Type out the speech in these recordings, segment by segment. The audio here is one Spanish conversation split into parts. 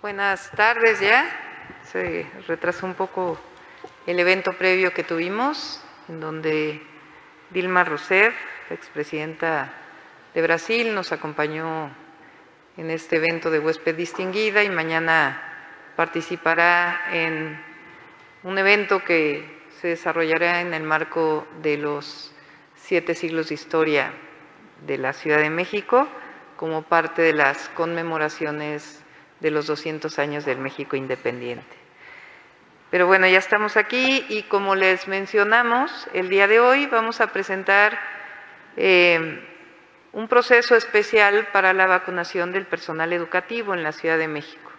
Buenas tardes ya. Se retrasó un poco el evento previo que tuvimos, en donde Dilma Rousseff, expresidenta de Brasil, nos acompañó en este evento de huésped distinguida y mañana participará en un evento que se desarrollará en el marco de los 7 siglos de historia de la Ciudad de México, como parte de las conmemoraciones de los 200 años del México independiente. Pero bueno, ya estamos aquí y como les mencionamos, el día de hoy vamos a presentar un proceso especial para la vacunación del personal educativo en la Ciudad de México.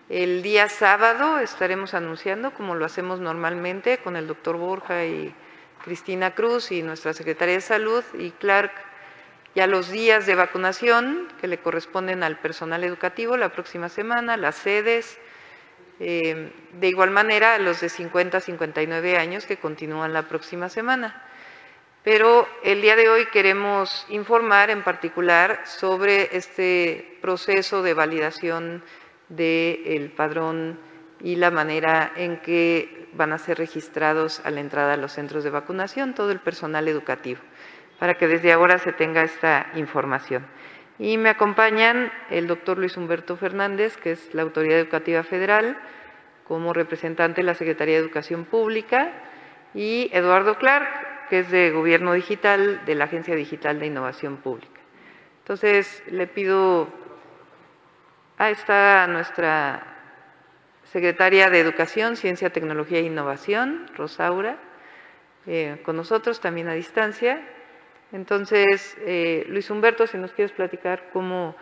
El día sábado estaremos anunciando, como lo hacemos normalmente, con el doctor Borja y Cristina Cruz y nuestra Secretaría de Salud y Clark, ya los días de vacunación que le corresponden al personal educativo la próxima semana, las sedes, de igual manera a los de 50 a 59 años que continúan la próxima semana. Pero el día de hoy queremos informar en particular sobre este proceso de validación del padrón y la manera en que van a ser registrados a la entrada a los centros de vacunación todo el personal educativo, para que desde ahora se tenga esta información. Y me acompañan el doctor Luis Humberto Fernández, que es la Autoridad Educativa Federal, como representante de la Secretaría de Educación Pública, y Eduardo Clark, que es de Gobierno Digital, de la Agencia Digital de Innovación Pública. Entonces, le pido, está nuestra Secretaria de Educación, Ciencia, Tecnología e Innovación, Rosaura, con nosotros también a distancia. Entonces, Luis Humberto, si nos quieres platicar cómo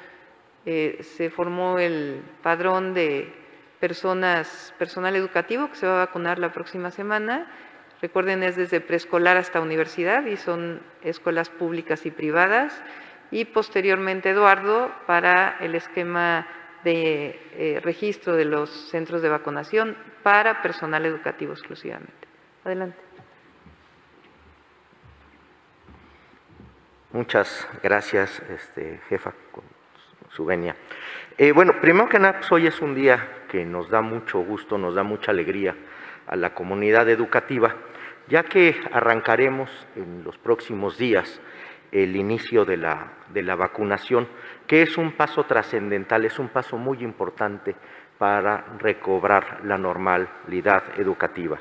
se formó el padrón de personal educativo que se va a vacunar la próxima semana. Recuerden, es desde preescolar hasta universidad y son escuelas públicas y privadas. Y posteriormente, Eduardo, para el esquema de registro de los centros de vacunación para personal educativo exclusivamente. Adelante. Muchas gracias, jefa, con su venia. Bueno, primero que nada, pues hoy es un día que nos da mucho gusto, nos da mucha alegría a la comunidad educativa, ya que arrancaremos en los próximos días el inicio de la vacunación, que es un paso trascendental, es un paso muy importante para recobrar la normalidad educativa.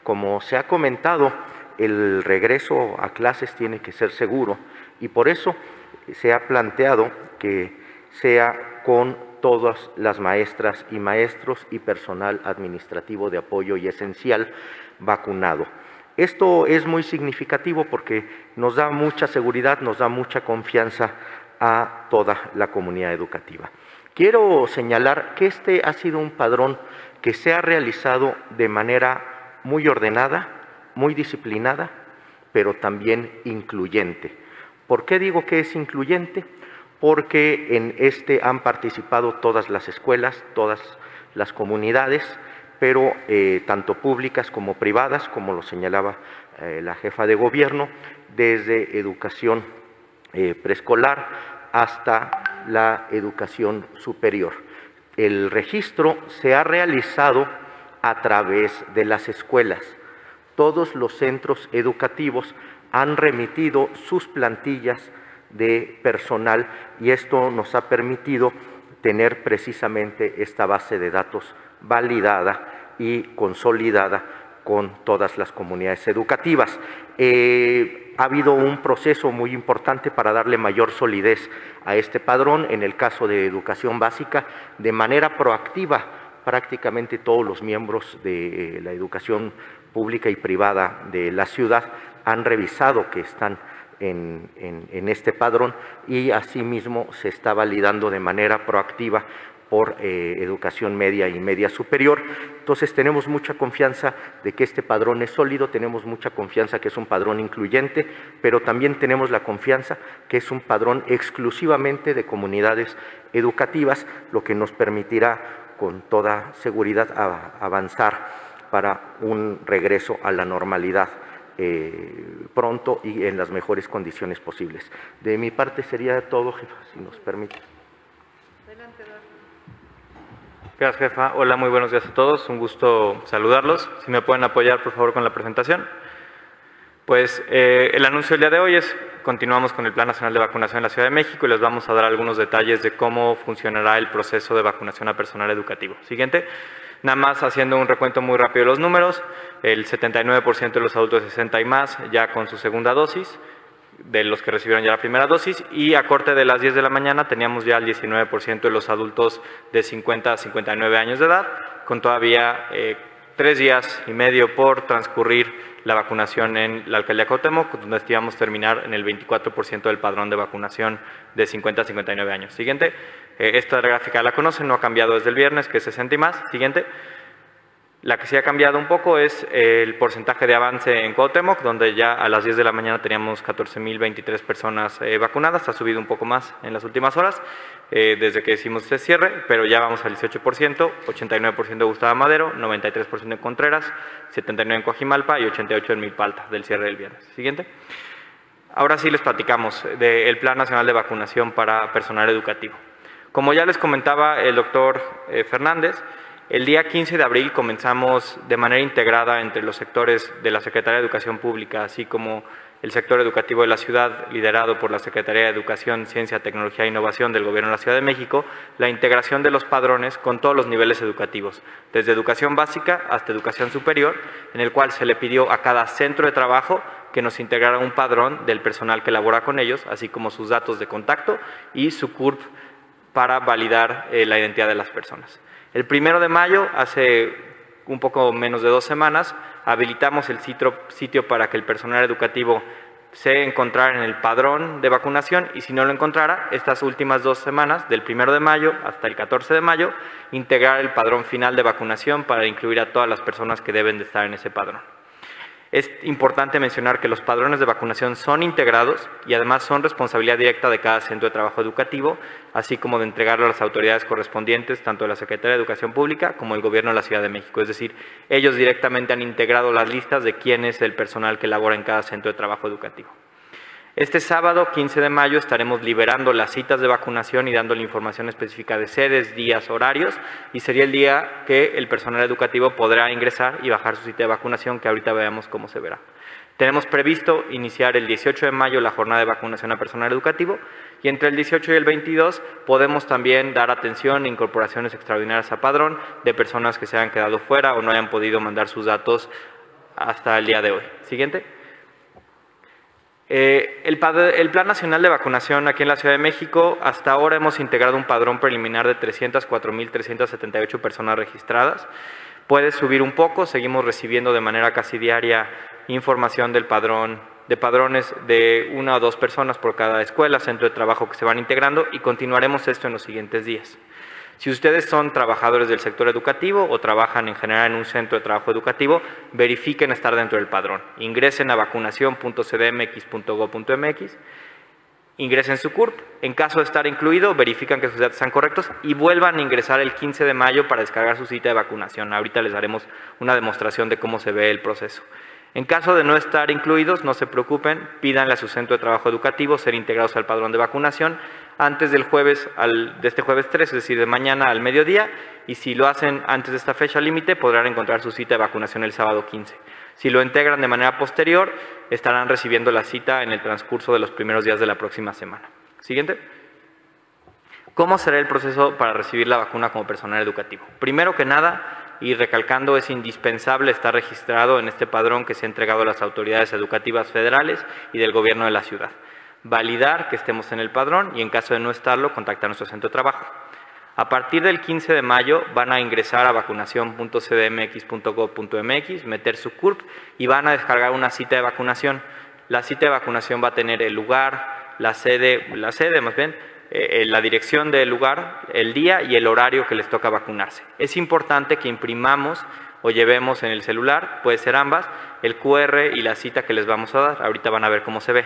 Como se ha comentado, el regreso a clases tiene que ser seguro y por eso se ha planteado que sea con todas las maestras y maestros y personal administrativo de apoyo y esencial vacunado. Esto es muy significativo porque nos da mucha seguridad, nos da mucha confianza a toda la comunidad educativa. Quiero señalar que este ha sido un padrón que se ha realizado de manera muy ordenada, muy disciplinada, pero también incluyente. ¿Por qué digo que es incluyente? Porque en este han participado todas las escuelas, todas las comunidades, pero tanto públicas como privadas, como lo señalaba la jefa de gobierno, desde educación preescolar hasta la educación superior. El registro se ha realizado a través de las escuelas. Todos los centros educativos han remitido sus plantillas de personal y esto nos ha permitido tener precisamente esta base de datos validada y consolidada con todas las comunidades educativas. Ha habido un proceso muy importante para darle mayor solidez a este padrón. En el caso de educación básica, de manera proactiva, prácticamente todos los miembros de la educación pública y privada de la ciudad han revisado que están en este padrón y asimismo se está validando de manera proactiva por educación media y media superior. Entonces tenemos mucha confianza de que este padrón es sólido, tenemos mucha confianza que es un padrón incluyente, pero también tenemos la confianza que es un padrón exclusivamente de comunidades educativas, lo que nos permitirá con toda seguridad avanzar para un regreso a la normalidad pronto y en las mejores condiciones posibles. De mi parte sería todo, jefa, si nos permite. Gracias, jefa. Hola, muy buenos días a todos. Un gusto saludarlos. Si me pueden apoyar, por favor, con la presentación. Pues el anuncio del día de hoy es, continuamos con el Plan Nacional de Vacunación en la Ciudad de México y les vamos a dar algunos detalles de cómo funcionará el proceso de vacunación a personal educativo. Siguiente. Nada más haciendo un recuento muy rápido de los números, el 79% de los adultos de 60 y más ya con su segunda dosis, de los que recibieron ya la primera dosis, y a corte de las 10 de la mañana teníamos ya el 19% de los adultos de 50 a 59 años de edad, con todavía 3 días y medio por transcurrir la vacunación en la Alcaldía Cuauhtémoc, donde estimamos terminar en el 24% del padrón de vacunación de 50 a 59 años. Siguiente. Esta gráfica la conocen, no ha cambiado desde el viernes, que es 60 y más. Siguiente. La que sí ha cambiado un poco es el porcentaje de avance en Cuauhtémoc, donde ya a las 10 de la mañana teníamos 14.023 personas vacunadas, ha subido un poco más en las últimas horas, desde que hicimos este cierre, pero ya vamos al 18%, 89% de Gustavo Madero, 93% en Contreras, 79% en Coajimalpa y 88% en Milpalta, del cierre del viernes. Siguiente. Ahora sí les platicamos del Plan Nacional de Vacunación para Personal Educativo. Como ya les comentaba el doctor Fernández, el día 15 de abril comenzamos de manera integrada entre los sectores de la Secretaría de Educación Pública, así como el sector educativo de la ciudad, liderado por la Secretaría de Educación, Ciencia, Tecnología e Innovación del Gobierno de la Ciudad de México, la integración de los padrones con todos los niveles educativos, desde educación básica hasta educación superior, en el cual se le pidió a cada centro de trabajo que nos integrara un padrón del personal que labora con ellos, así como sus datos de contacto y su CURP para validar la identidad de las personas. El 1 de mayo, hace un poco menos de 2 semanas, habilitamos el sitio para que el personal educativo se encontrara en el padrón de vacunación y si no lo encontrara, estas últimas 2 semanas, del 1 de mayo hasta el 14 de mayo, integrar el padrón final de vacunación para incluir a todas las personas que deben de estar en ese padrón. Es importante mencionar que los padrones de vacunación son integrados y además son responsabilidad directa de cada centro de trabajo educativo, así como de entregarlo a las autoridades correspondientes, tanto de la Secretaría de Educación Pública como el Gobierno de la Ciudad de México. Es decir, ellos directamente han integrado las listas de quién es el personal que labora en cada centro de trabajo educativo. Este sábado, 15 de mayo, estaremos liberando las citas de vacunación y dando la información específica de sedes, días, horarios, y sería el día que el personal educativo podrá ingresar y bajar su cita de vacunación, que ahorita veamos cómo se verá. Tenemos previsto iniciar el 18 de mayo la jornada de vacunación a personal educativo, y entre el 18 y el 22 podemos también dar atención e incorporaciones extraordinarias a padrón de personas que se hayan quedado fuera o no hayan podido mandar sus datos hasta el día de hoy. Siguiente. El Plan Nacional de Vacunación aquí en la Ciudad de México, hasta ahora hemos integrado un padrón preliminar de 304.378 personas registradas. Puede subir un poco, seguimos recibiendo de manera casi diaria información del padrón, de padrones de 1 o 2 personas por cada escuela, centro de trabajo que se van integrando y continuaremos esto en los siguientes días. Si ustedes son trabajadores del sector educativo o trabajan en general en un centro de trabajo educativo, verifiquen estar dentro del padrón. Ingresen a vacunación.cdmx.gov.mx, ingresen su CURP. En caso de estar incluido, verifican que sus datos están correctos y vuelvan a ingresar el 15 de mayo para descargar su cita de vacunación. Ahorita les daremos una demostración de cómo se ve el proceso. En caso de no estar incluidos, no se preocupen, pídanle a su centro de trabajo educativo ser integrados al padrón de vacunación antes del jueves, de este jueves 3, es decir, de mañana al mediodía, y si lo hacen antes de esta fecha límite, podrán encontrar su cita de vacunación el sábado 15. Si lo integran de manera posterior, estarán recibiendo la cita en el transcurso de los primeros días de la próxima semana. Siguiente. ¿Cómo será el proceso para recibir la vacuna como personal educativo? Primero que nada, y recalcando, es indispensable estar registrado en este padrón que se ha entregado a las autoridades educativas federales y del gobierno de la ciudad. Validar que estemos en el padrón y en caso de no estarlo, contactar a nuestro centro de trabajo. A partir del 15 de mayo van a ingresar a vacunación.cdmx.gov.mx, meter su CURP y van a descargar una cita de vacunación. La cita de vacunación va a tener el lugar, la sede más bien, la dirección del lugar, el día y el horario que les toca vacunarse. Es importante que imprimamos o llevemos en el celular, puede ser ambas, el QR y la cita que les vamos a dar. Ahorita van a ver cómo se ve.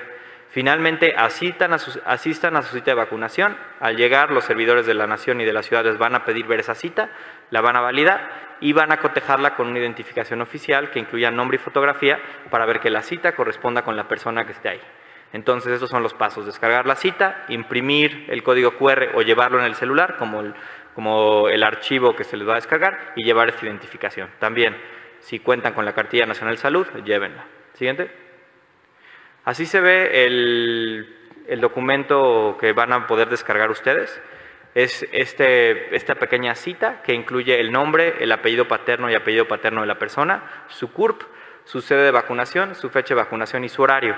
Finalmente, asistan a su cita de vacunación. Al llegar, los servidores de la Nación y de las ciudades van a pedir ver esa cita, la van a validar y van a cotejarla con una identificación oficial que incluya nombre y fotografía para ver que la cita corresponda con la persona que esté ahí. Entonces, estos son los pasos: descargar la cita, imprimir el código QR o llevarlo en el celular, como como el archivo que se les va a descargar y llevar esta identificación. También, si cuentan con la Cartilla Nacional de Salud, llévenla. Siguiente. Así se ve el documento que van a poder descargar ustedes. Es esta pequeña cita que incluye el nombre, el apellido paterno y apellido paterno de la persona, su CURP, su sede de vacunación, su fecha de vacunación y su horario.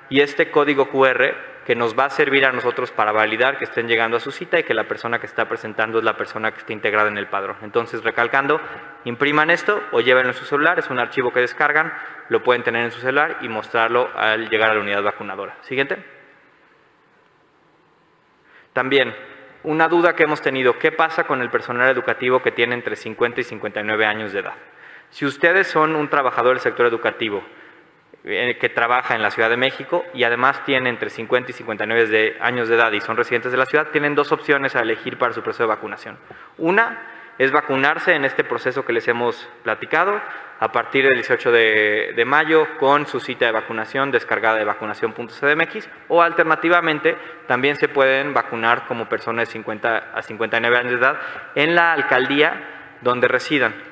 Y este código QR que nos va a servir a nosotros para validar que estén llegando a su cita y que la persona que está presentando es la persona que está integrada en el padrón. Entonces, recalcando, impriman esto o llévenlo en su celular, es un archivo que descargan, lo pueden tener en su celular y mostrarlo al llegar a la unidad vacunadora. Siguiente. También, una duda que hemos tenido, ¿qué pasa con el personal educativo que tiene entre 50 y 59 años de edad? Si ustedes son un trabajador del sector educativo que trabaja en la Ciudad de México y además tiene entre 50 y 59 años de edad y son residentes de la ciudad, tienen dos opciones a elegir para su proceso de vacunación. Una es vacunarse en este proceso que les hemos platicado a partir del 18 de mayo con su cita de vacunación descargada de vacunación.cdmx, o alternativamente también se pueden vacunar como personas de 50 a 59 años de edad en la alcaldía donde residan.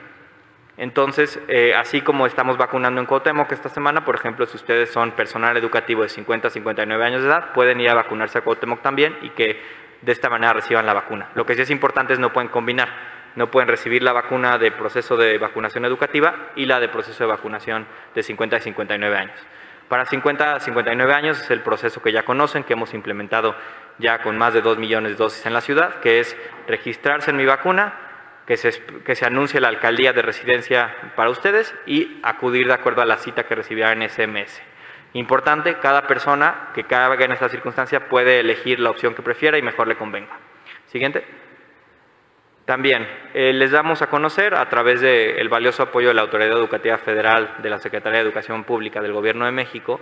Entonces, así como estamos vacunando en Cuauhtémoc esta semana, por ejemplo, si ustedes son personal educativo de 50 a 59 años de edad, pueden ir a vacunarse a Cuauhtémoc también y que de esta manera reciban la vacuna. Lo que sí es importante es no pueden combinar, no pueden recibir la vacuna de proceso de vacunación educativa y la de proceso de vacunación de 50 a 59 años. Para 50 a 59 años es el proceso que ya conocen, que hemos implementado ya con más de 2 millones de dosis en la ciudad, que es registrarse en Mi Vacuna, que se anuncie la alcaldía de residencia para ustedes y acudir de acuerdo a la cita que recibirán en SMS. Importante, cada persona que caiga en esta circunstancia puede elegir la opción que prefiera y mejor le convenga. Siguiente. También les damos a conocer a través del valioso apoyo de la Autoridad Educativa Federal de la Secretaría de Educación Pública del Gobierno de México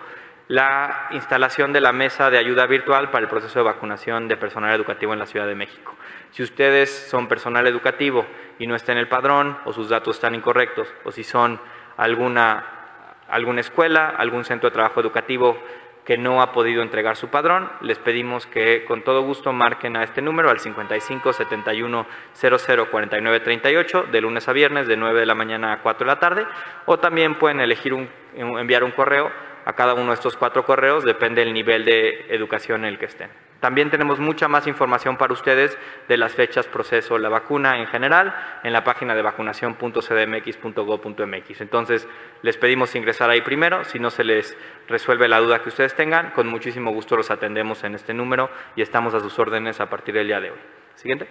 la instalación de la mesa de ayuda virtual para el proceso de vacunación de personal educativo en la Ciudad de México. Si ustedes son personal educativo y no está en el padrón o sus datos están incorrectos, o si son alguna escuela, algún centro de trabajo educativo que no ha podido entregar su padrón, les pedimos que con todo gusto marquen a este número, al 55 71 00 49 38, de lunes a viernes, de 9 de la mañana a 4 de la tarde, o también pueden elegir enviar un correo a cada uno de estos 4 correos, depende del nivel de educación en el que estén. También tenemos mucha más información para ustedes de las fechas, proceso, la vacuna en general, en la página de vacunación.cdmx.gov.mx. Entonces, les pedimos ingresar ahí primero. Si no se les resuelve la duda que ustedes tengan, con muchísimo gusto los atendemos en este número y estamos a sus órdenes a partir del día de hoy. Siguiente.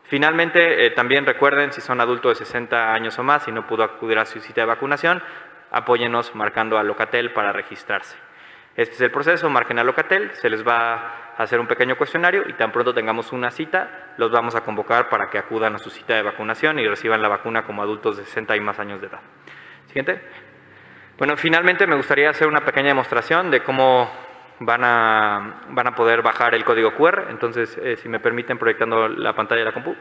Finalmente, también recuerden, si son adultos de 60 años o más y no pudo acudir a su cita de vacunación, apóyenos marcando a Locatel para registrarse. Este es el proceso, marquen a Locatel, se les va a hacer un pequeño cuestionario y tan pronto tengamos una cita, los vamos a convocar para que acudan a su cita de vacunación y reciban la vacuna como adultos de 60 y más años de edad. Siguiente. Bueno, finalmente me gustaría hacer una pequeña demostración de cómo van a poder bajar el código QR. Entonces, si me permiten, proyectando la pantalla de la compu.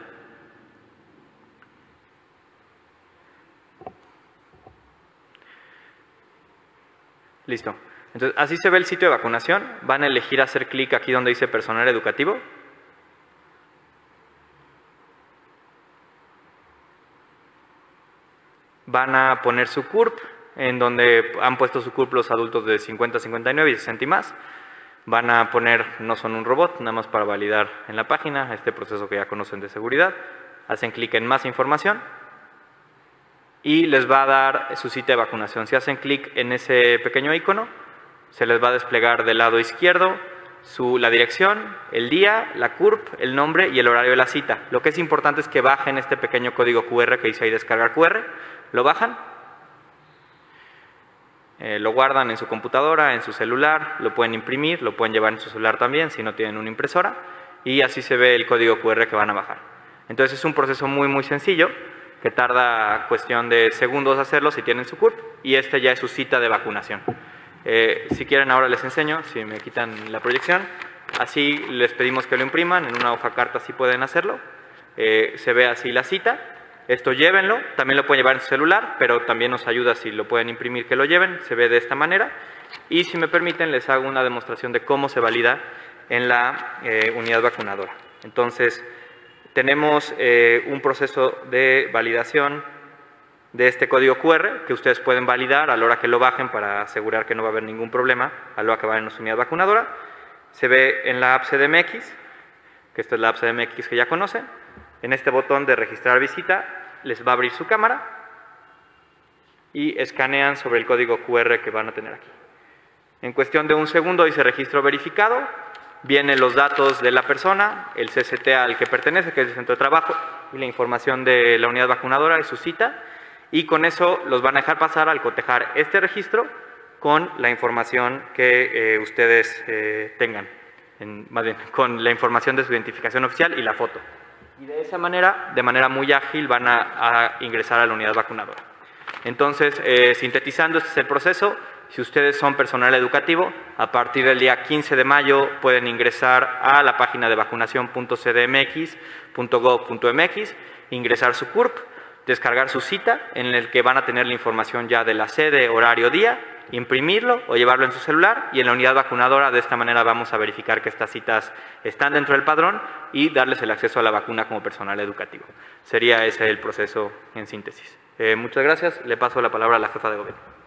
Listo. Entonces, así se ve el sitio de vacunación. Van a elegir hacer clic aquí donde dice personal educativo. Van a poner su CURP, en donde han puesto su CURP los adultos de 50 a 59 y 60 y más. Van a poner, no son un robot, nada más para validar en la página este proceso que ya conocen de seguridad. Hacen clic en más información y les va a dar su cita de vacunación. Si hacen clic en ese pequeño icono, se les va a desplegar del lado izquierdo la dirección, el día, la CURP, el nombre y el horario de la cita. Lo que es importante es que bajen este pequeño código QR que dice ahí descargar QR, lo bajan, lo guardan en su computadora, en su celular, lo pueden imprimir, lo pueden llevar en su celular también si no tienen una impresora, y así se ve el código QR que van a bajar. Entonces es un proceso muy sencillo, que tarda cuestión de segundos hacerlo si tienen su CURP, y este ya es su cita de vacunación. Si quieren ahora les enseño, si me quitan la proyección, así les pedimos que lo impriman, en una hoja carta así pueden hacerlo, se ve así la cita, esto llévenlo, también lo pueden llevar en su celular, pero también nos ayuda si lo pueden imprimir que lo lleven, se ve de esta manera, y si me permiten les hago una demostración de cómo se valida en la unidad vacunadora. Entonces, tenemos un proceso de validación de este código QR que ustedes pueden validar a la hora que lo bajen para asegurar que no va a haber ningún problema a la hora que vayan a su unidad vacunadora. Se ve en la app CDMX, que esta es la app CDMX que ya conocen. En este botón de registrar visita les va a abrir su cámara y escanean sobre el código QR que van a tener aquí. En cuestión de un segundo dice registro verificado, vienen los datos de la persona, el CCT al que pertenece, que es el centro de trabajo, y la información de la unidad vacunadora y su cita, y con eso los van a dejar pasar al cotejar este registro con la información que ustedes tengan, más bien con la información de su identificación oficial y la foto. Y de esa manera, de manera muy ágil, van a ingresar a la unidad vacunadora. Entonces, sintetizando, este es el proceso. Si ustedes son personal educativo, a partir del día 15 de mayo pueden ingresar a la página de vacunación.cdmx.gov.mx, ingresar su CURP, descargar su cita, en el que van a tener la información ya de la sede, horario, día, imprimirlo o llevarlo en su celular, y en la unidad vacunadora de esta manera vamos a verificar que estas citas están dentro del padrón y darles el acceso a la vacuna como personal educativo. Sería ese el proceso en síntesis. Muchas gracias. Le paso la palabra a la jefa de gobierno.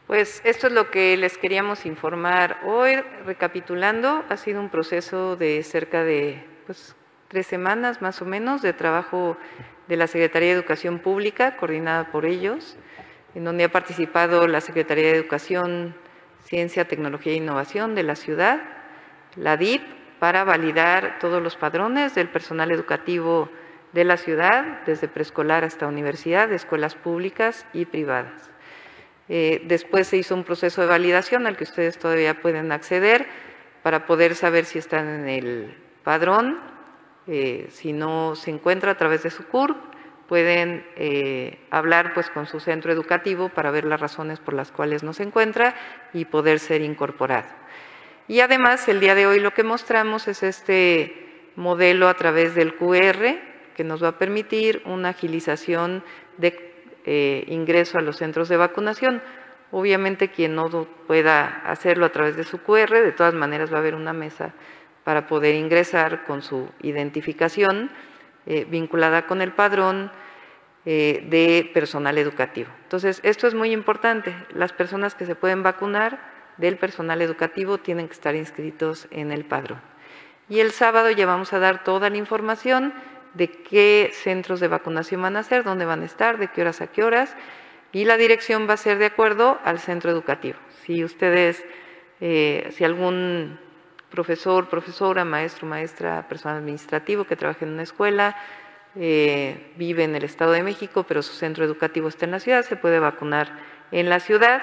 Pues esto es lo que les queríamos informar hoy. Recapitulando, ha sido un proceso de cerca de 3 semanas más o menos de trabajo de la Secretaría de Educación Pública, coordinada por ellos, en donde ha participado la Secretaría de Educación, Ciencia, Tecnología e Innovación de la ciudad, la DIP, para validar todos los padrones del personal educativo de la ciudad, desde preescolar hasta universidad, de escuelas públicas y privadas. Después se hizo un proceso de validación al que ustedes todavía pueden acceder para poder saber si están en el padrón. Si no se encuentra a través de su CURP, pueden hablar con su centro educativo para ver las razones por las cuales no se encuentra y poder ser incorporado. Y además, el día de hoy lo que mostramos es este modelo a través del QR, que nos va a permitir una agilización de ingreso a los centros de vacunación. Obviamente, quien no pueda hacerlo a través de su QR, de todas maneras va a haber una mesa para poder ingresar con su identificación vinculada con el padrón de personal educativo. Entonces, esto es muy importante. Las personas que se pueden vacunar del personal educativo tienen que estar inscritos en el padrón. Y el sábado ya vamos a dar toda la información de qué centros de vacunación van a ser, dónde van a estar, de qué horas a qué horas, y la dirección va a ser de acuerdo al centro educativo. Si ustedes, si algún profesor, profesora, maestro, maestra, personal administrativo que trabaje en una escuela, vive en el Estado de México, pero su centro educativo está en la ciudad, se puede vacunar en la ciudad.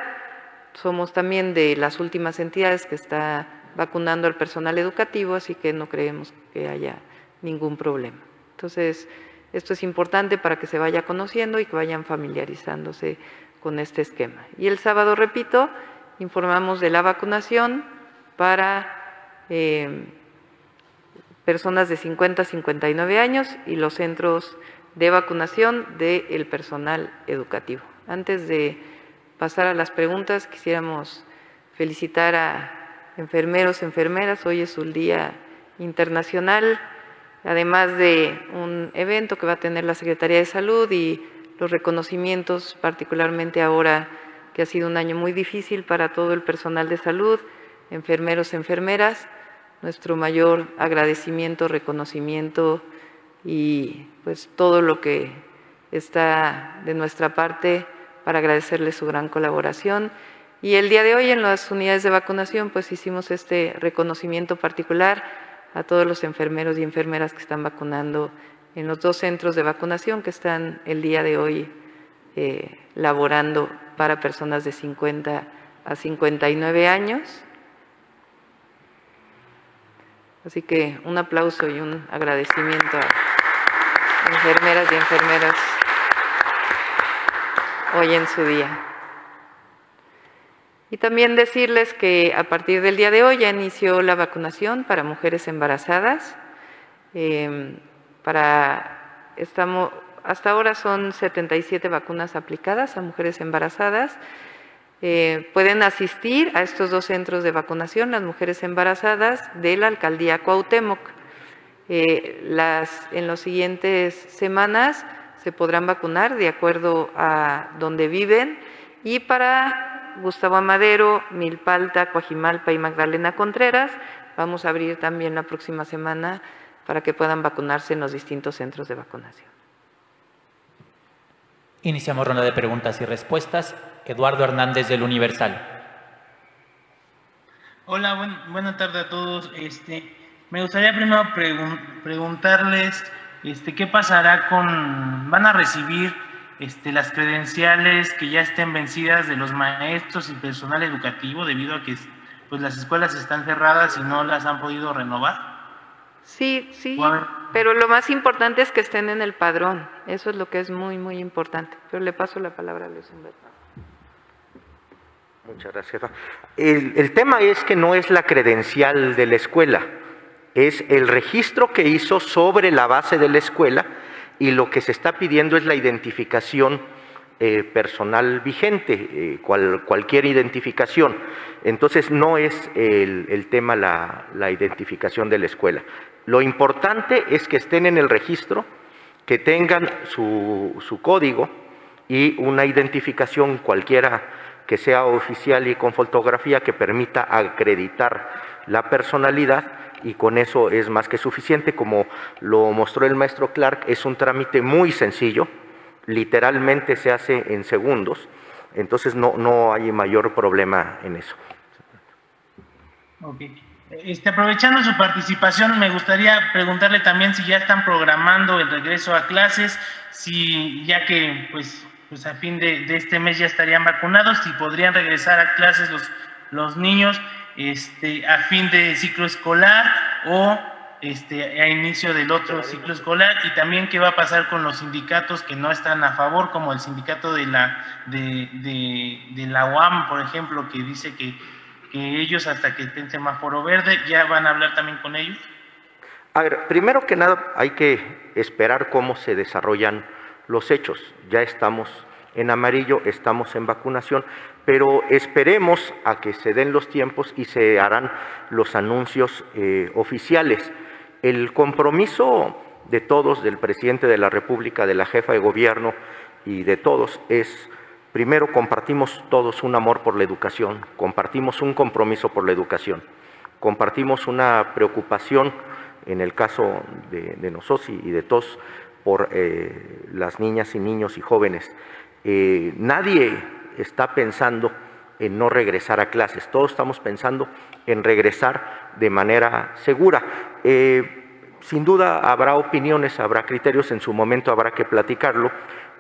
Somos también de las últimas entidades que está vacunando al personal educativo, así que no creemos que haya ningún problema. Entonces, esto es importante para que se vaya conociendo y que vayan familiarizándose con este esquema. Y el sábado, repito, informamos de la vacunación para personas de 50 a 59 años y los centros de vacunación del personal educativo. Antes de pasar a las preguntas, quisiéramos felicitar a enfermeros, enfermeras. Hoy es un día internacional, además de un evento que va a tener la Secretaría de Salud y los reconocimientos, particularmente ahora que ha sido un año muy difícil para todo el personal de salud, enfermeros, enfermeras, nuestro mayor agradecimiento, reconocimiento y todo lo que está de nuestra parte para agradecerles su gran colaboración. Y el día de hoy en las unidades de vacunación hicimos este reconocimiento particular a todos los enfermeros y enfermeras que están vacunando en los 2 centros de vacunación que están el día de hoy laborando para personas de 50 a 59 años. Así que un aplauso y un agradecimiento a enfermeras y enfermeras hoy en su día. Y también decirles que a partir del día de hoy ya inició la vacunación para mujeres embarazadas. Hasta ahora son 77 vacunas aplicadas a mujeres embarazadas. Pueden asistir a estos 2 centros de vacunación las mujeres embarazadas de la Alcaldía Cuauhtémoc. En las siguientes semanas se podrán vacunar de acuerdo a donde viven, y para Gustavo Amadero, Milpalta, Coajimalpa y Magdalena Contreras vamos a abrir también la próxima semana para que puedan vacunarse en los distintos centros de vacunación. Iniciamos ronda de preguntas y respuestas. Eduardo Hernández del Universal. Hola, buena tarde a todos. Me gustaría primero preguntarles qué pasará van a recibir las credenciales que ya estén vencidas de los maestros y personal educativo, debido a que pues las escuelas están cerradas y no las han podido renovar. Sí, pero lo más importante es que estén en el padrón. Eso es lo que es muy, muy importante. Pero le paso la palabra a Luis Humberto. Muchas gracias, jefa. El tema es que no es la credencial de la escuela, es el registro que hizo sobre la base de la escuela, y lo que se está pidiendo es la identificación personal vigente, cualquier identificación. Entonces no es el tema la identificación de la escuela. Lo importante es que estén en el registro, que tengan su código y una identificación cualquiera que sea oficial y con fotografía, que permita acreditar la personalidad, y con eso es más que suficiente. Como lo mostró el maestro Clark, es un trámite muy sencillo, literalmente se hace en segundos, entonces no hay mayor problema en eso. Ok. Aprovechando su participación, me gustaría preguntarle también si ya están programando el regreso a clases, ya que pues a fin de este mes ya estarían vacunados, si podrían regresar a clases los niños a fin de ciclo escolar o a inicio del otro ciclo escolar, y también qué va a pasar con los sindicatos que no están a favor, como el sindicato de la UAM, por ejemplo, que dice que ellos, hasta que estén semáforo verde, ya van a hablar también con ellos. A ver, primero que nada hay que esperar cómo se desarrollan los hechos. Ya estamos en amarillo, estamos en vacunación, pero esperemos a que se den los tiempos y se harán los anuncios oficiales. El compromiso de todos, del presidente de la República, de la jefa de gobierno y de todos, es: primero, compartimos todos un amor por la educación, compartimos un compromiso por la educación, compartimos una preocupación, en el caso de nosotros y de todos, por las niñas y niños y jóvenes. Nadie está pensando en no regresar a clases, todos estamos pensando en regresar de manera segura. Sin duda habrá opiniones, habrá criterios, en su momento habrá que platicarlo,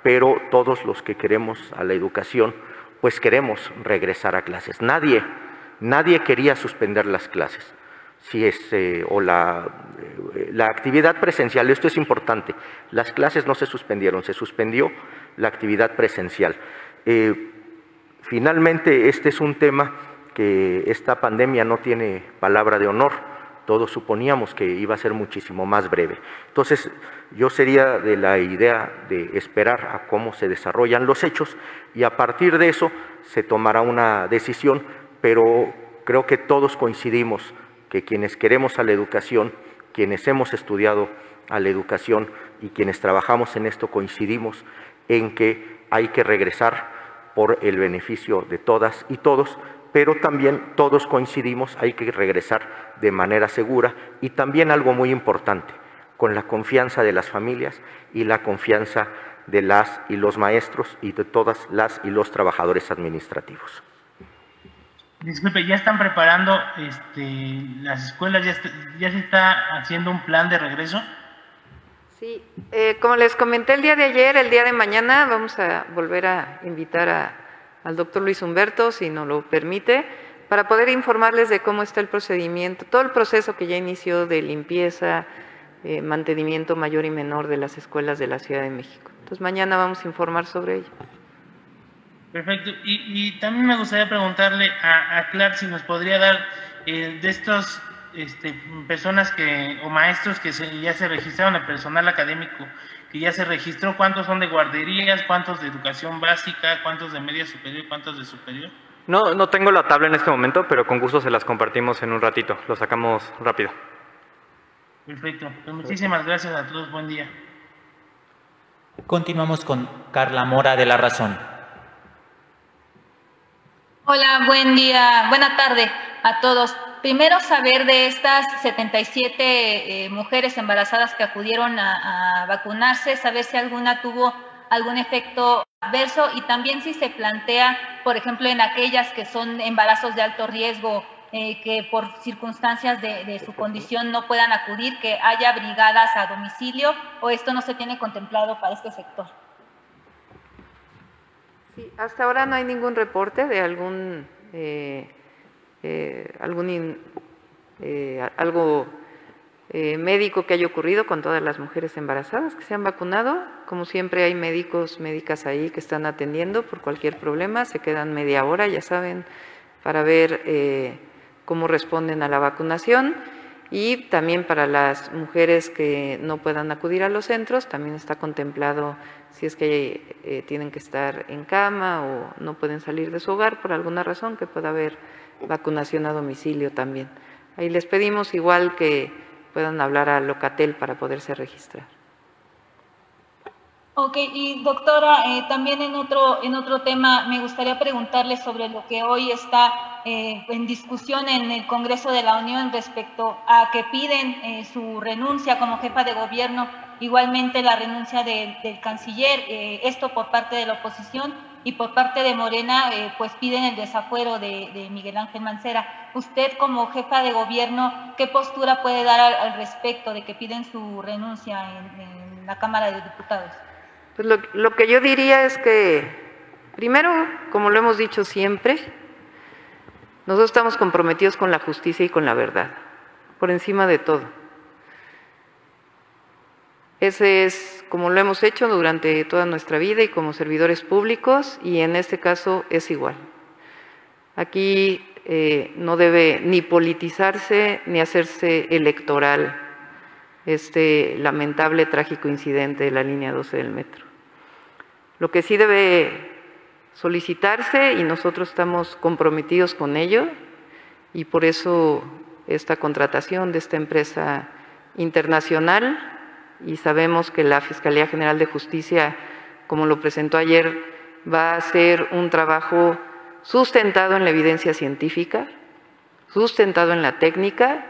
pero todos los que queremos a la educación, pues queremos regresar a clases. Nadie quería suspender las clases. Si la actividad presencial, esto es importante, las clases no se suspendieron, se suspendió la actividad presencial. Finalmente, este es un tema que esta pandemia no tiene palabra de honor. Todos suponíamos que iba a ser muchísimo más breve. Entonces, yo sería de la idea de esperar a cómo se desarrollan los hechos, y a partir de eso se tomará una decisión, pero creo que todos coincidimos que quienes queremos a la educación, quienes hemos estudiado a la educación y quienes trabajamos en esto, coincidimos en que hay que regresar por el beneficio de todas y todos, pero también todos coincidimos, hay que regresar de manera segura, y también algo muy importante, con la confianza de las familias y la confianza de las y los maestros y de todas las y los trabajadores administrativos. Disculpe, ¿ya están preparando las escuelas? ¿Ya se está haciendo un plan de regreso? Sí, como les comenté el día de ayer, el día de mañana vamos a volver a invitar al doctor Luis Humberto, si nos lo permite, para poder informarles de cómo está el procedimiento, todo el proceso que ya inició de limpieza, mantenimiento mayor y menor de las escuelas de la Ciudad de México. Entonces mañana vamos a informar sobre ello. Perfecto. Y también me gustaría preguntarle a Clark si nos podría dar de estos personas o maestros que ya se registraron, el personal académico que ya se registró, ¿cuántos son de guarderías, cuántos de educación básica, cuántos de media superior, cuántos de superior? No tengo la tabla en este momento, pero con gusto se las compartimos en un ratito. Lo sacamos rápido. Perfecto. Pues muchísimas gracias a todos. Buen día. Continuamos con Carla Mora de La Razón. Hola, buen día, buena tarde a todos. Primero, saber de estas 77 mujeres embarazadas que acudieron a vacunarse, saber si alguna tuvo algún efecto adverso y también si se plantea, por ejemplo, en aquellas que son embarazos de alto riesgo, que por circunstancias de su condición no puedan acudir, que haya brigadas a domicilio, o esto no se tiene contemplado para este sector. Sí, hasta ahora no hay ningún reporte de algo médico que haya ocurrido con todas las mujeres embarazadas que se han vacunado. Como siempre hay médicas ahí que están atendiendo por cualquier problema, se quedan media hora, ya saben, para ver cómo responden a la vacunación. Y también para las mujeres que no puedan acudir a los centros, también está contemplado si es que tienen que estar en cama o no pueden salir de su hogar por alguna razón, que pueda haber vacunación a domicilio también. Ahí les pedimos igual que puedan hablar a Locatel para poderse registrar. Ok, y doctora, también en otro tema me gustaría preguntarle sobre lo que hoy está en discusión en el Congreso de la Unión respecto a que piden su renuncia como jefa de gobierno, igualmente la renuncia del canciller, esto por parte de la oposición, y por parte de Morena pues piden el desafuero de Miguel Ángel Mancera. Usted como jefa de gobierno, ¿qué postura puede dar al respecto de que piden su renuncia en la Cámara de Diputados? Pues lo que yo diría es que, primero, como lo hemos dicho siempre, nosotros estamos comprometidos con la justicia y con la verdad, por encima de todo. Ese es como lo hemos hecho durante toda nuestra vida y como servidores públicos, y en este caso es igual. Aquí no debe ni politizarse ni hacerse electoral este lamentable, trágico incidente de la línea 12 del metro. Lo que sí debe solicitarse, y nosotros estamos comprometidos con ello, y por eso esta contratación de esta empresa internacional, y sabemos que la Fiscalía General de Justicia, como lo presentó ayer, va a hacer un trabajo sustentado en la evidencia científica, sustentado en la técnica,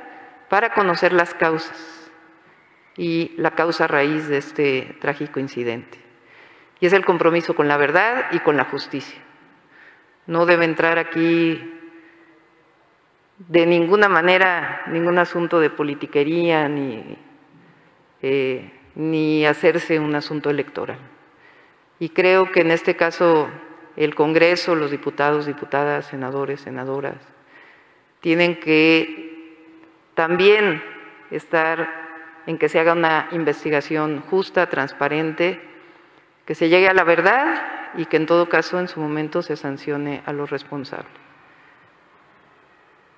para conocer las causas y la causa raíz de este trágico incidente. Y es el compromiso con la verdad y con la justicia. No debe entrar aquí de ninguna manera ningún asunto de politiquería ni hacerse un asunto electoral. Y creo que en este caso el Congreso, los diputados, diputadas, senadores, senadoras, tienen que también estar en que se haga una investigación justa, transparente, que se llegue a la verdad y que en todo caso en su momento se sancione a los responsables.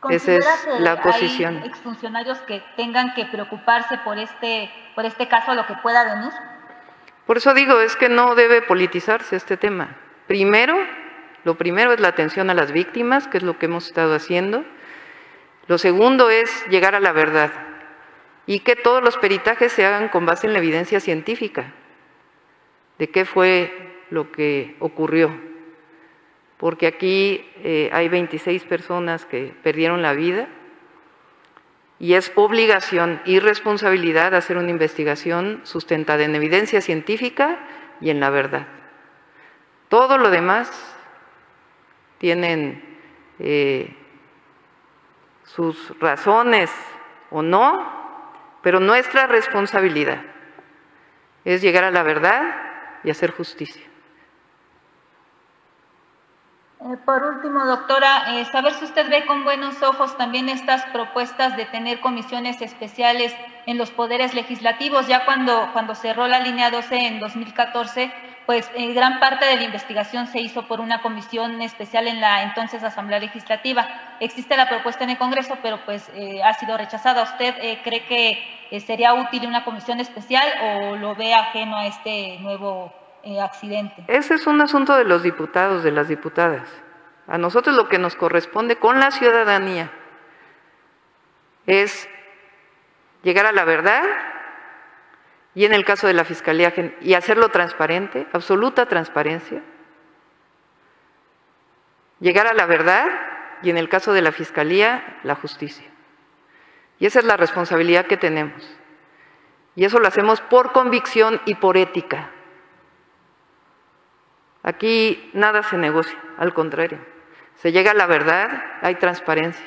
Esa es la posición. ¿Hay exfuncionarios que tengan que preocuparse por este caso, lo que pueda venir? Por eso digo, es que no debe politizarse este tema. Lo primero es la atención a las víctimas, que es lo que hemos estado haciendo. Lo segundo es llegar a la verdad y que todos los peritajes se hagan con base en la evidencia científica de qué fue lo que ocurrió. Porque aquí hay 26 personas que perdieron la vida y es obligación y responsabilidad hacer una investigación sustentada en evidencia científica y en la verdad. Todo lo demás tienen sus razones o no, pero nuestra responsabilidad es llegar a la verdad y hacer justicia. Por último, doctora, saber si usted ve con buenos ojos también estas propuestas de tener comisiones especiales en los poderes legislativos. Ya cuando cerró la línea 12 en 2014, pues gran parte de la investigación se hizo por una comisión especial en la entonces Asamblea Legislativa. Existe la propuesta en el Congreso, pero pues ha sido rechazada. ¿Usted cree que sería útil una comisión especial o lo ve ajeno a este nuevo accidente? Ese es un asunto de los diputados, de las diputadas. A nosotros lo que nos corresponde con la ciudadanía es llegar a la verdad y en el caso de la Fiscalía y hacerlo transparente, absoluta transparencia, llegar a la verdad y en el caso de la Fiscalía, la justicia. Y esa es la responsabilidad que tenemos. Y eso lo hacemos por convicción y por ética. Aquí nada se negocia, al contrario. Se llega a la verdad, hay transparencia.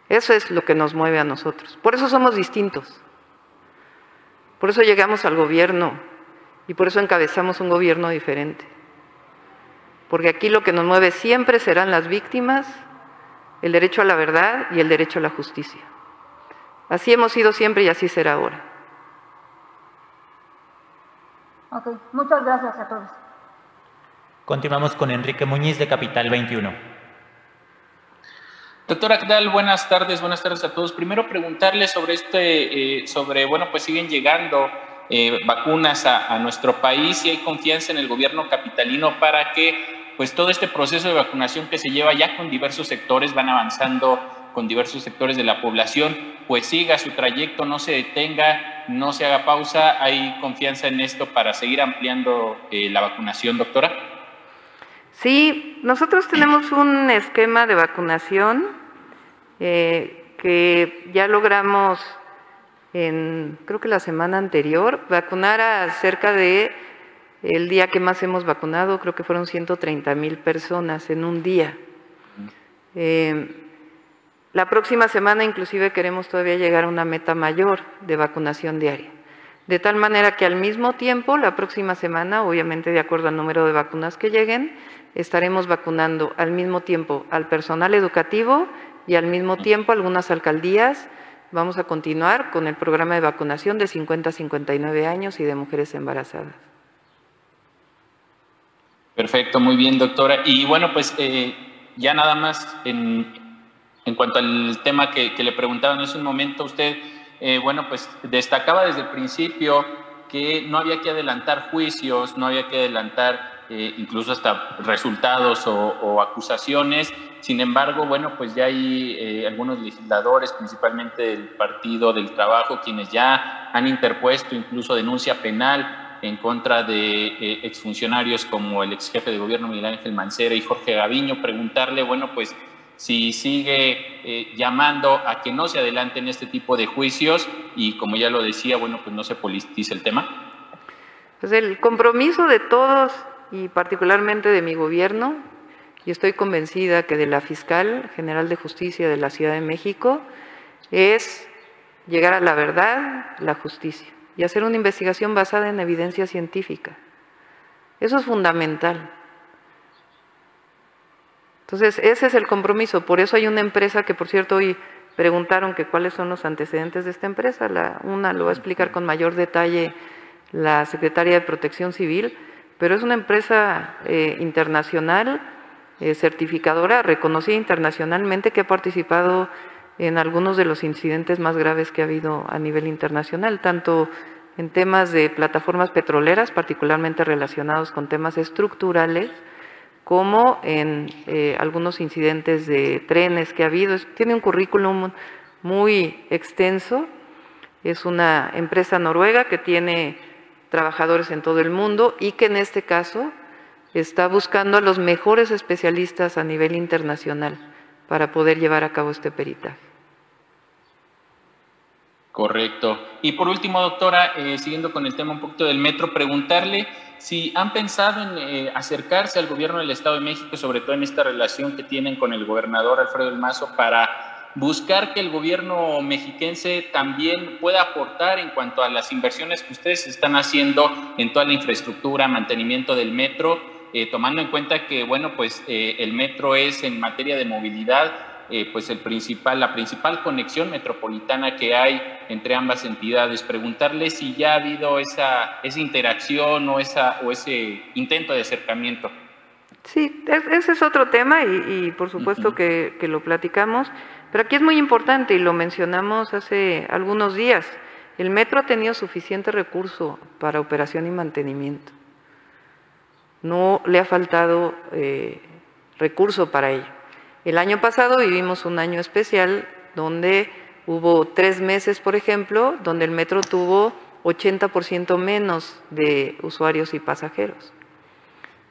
Eso es lo que nos mueve a nosotros. Por eso somos distintos. Por eso llegamos al gobierno y por eso encabezamos un gobierno diferente. Porque aquí lo que nos mueve siempre serán las víctimas, el derecho a la verdad y el derecho a la justicia. Así hemos sido siempre y así será ahora. Ok, muchas gracias a todos. Continuamos con Enrique Muñiz de Capital 21. Doctora, ¿qué tal? Buenas tardes a todos. Primero preguntarle sobre bueno, pues siguen llegando vacunas a nuestro país y hay confianza en el gobierno capitalino para que pues todo este proceso de vacunación que se lleva ya con diversos sectores, van avanzando con diversos sectores de la población, pues siga su trayecto, no se detenga, no se haga pausa. ¿Hay confianza en esto para seguir ampliando la vacunación, doctora? Sí, nosotros tenemos un esquema de vacunación que ya logramos creo que la semana anterior, vacunar a cerca de el día que más hemos vacunado, creo que fueron 130,000 personas en un día. La próxima semana inclusive queremos todavía llegar a una meta mayor de vacunación diaria. De tal manera que al mismo tiempo, la próxima semana, obviamente de acuerdo al número de vacunas que lleguen, estaremos vacunando al mismo tiempo al personal educativo y al mismo tiempo algunas alcaldías. Vamos a continuar con el programa de vacunación de 50 a 59 años y de mujeres embarazadas. Perfecto, muy bien, doctora. Y bueno, pues ya nada más en cuanto al tema que le preguntaban hace un momento, usted, bueno, pues destacaba desde el principio que no había que adelantar juicios, no había que adelantar incluso hasta resultados o acusaciones. Sin embargo, bueno, pues ya hay algunos legisladores, principalmente del Partido del Trabajo, quienes ya han interpuesto incluso denuncia penal en contra de exfuncionarios como el ex jefe de gobierno Miguel Ángel Mancera y Jorge Gaviño. Preguntarle, bueno, pues si sigue llamando a que no se adelanten este tipo de juicios y, como ya lo decía, bueno, pues no se politice el tema. Pues el compromiso de todos y particularmente de mi gobierno, y estoy convencida que de la Fiscal General de Justicia de la Ciudad de México, es llegar a la verdad, la justicia, y hacer una investigación basada en evidencia científica. Eso es fundamental. Entonces, ese es el compromiso. Por eso hay una empresa que, por cierto, hoy preguntaron que cuáles son los antecedentes de esta empresa. Una lo va a explicar con mayor detalle la Secretaría de Protección Civil, pero es una empresa internacional, certificadora, reconocida internacionalmente, que ha participado en algunos de los incidentes más graves que ha habido a nivel internacional, tanto en temas de plataformas petroleras, particularmente relacionados con temas estructurales, como en algunos incidentes de trenes que ha habido. Tiene un currículum muy extenso, es una empresa noruega que tiene trabajadores en todo el mundo y que en este caso está buscando a los mejores especialistas a nivel internacional para poder llevar a cabo este peritaje. Correcto. Y por último, doctora, siguiendo con el tema un poquito del metro, preguntarle si han pensado en acercarse al gobierno del Estado de México, sobre todo en esta relación que tienen con el gobernador Alfredo del Mazo, para buscar que el gobierno mexiquense también pueda aportar en cuanto a las inversiones que ustedes están haciendo en toda la infraestructura, mantenimiento del metro, tomando en cuenta que, bueno, pues el metro es en materia de movilidad, pues la principal conexión metropolitana que hay entre ambas entidades. Preguntarle si ya ha habido esa interacción o ese intento de acercamiento. Sí, ese es otro tema y por supuesto que lo platicamos, pero aquí es muy importante y lo mencionamos hace algunos días. El metro ha tenido suficiente recurso para operación y mantenimiento. No le ha faltado recurso para ello. El año pasado vivimos un año especial donde hubo 3 meses, por ejemplo, donde el metro tuvo 80% menos de usuarios y pasajeros.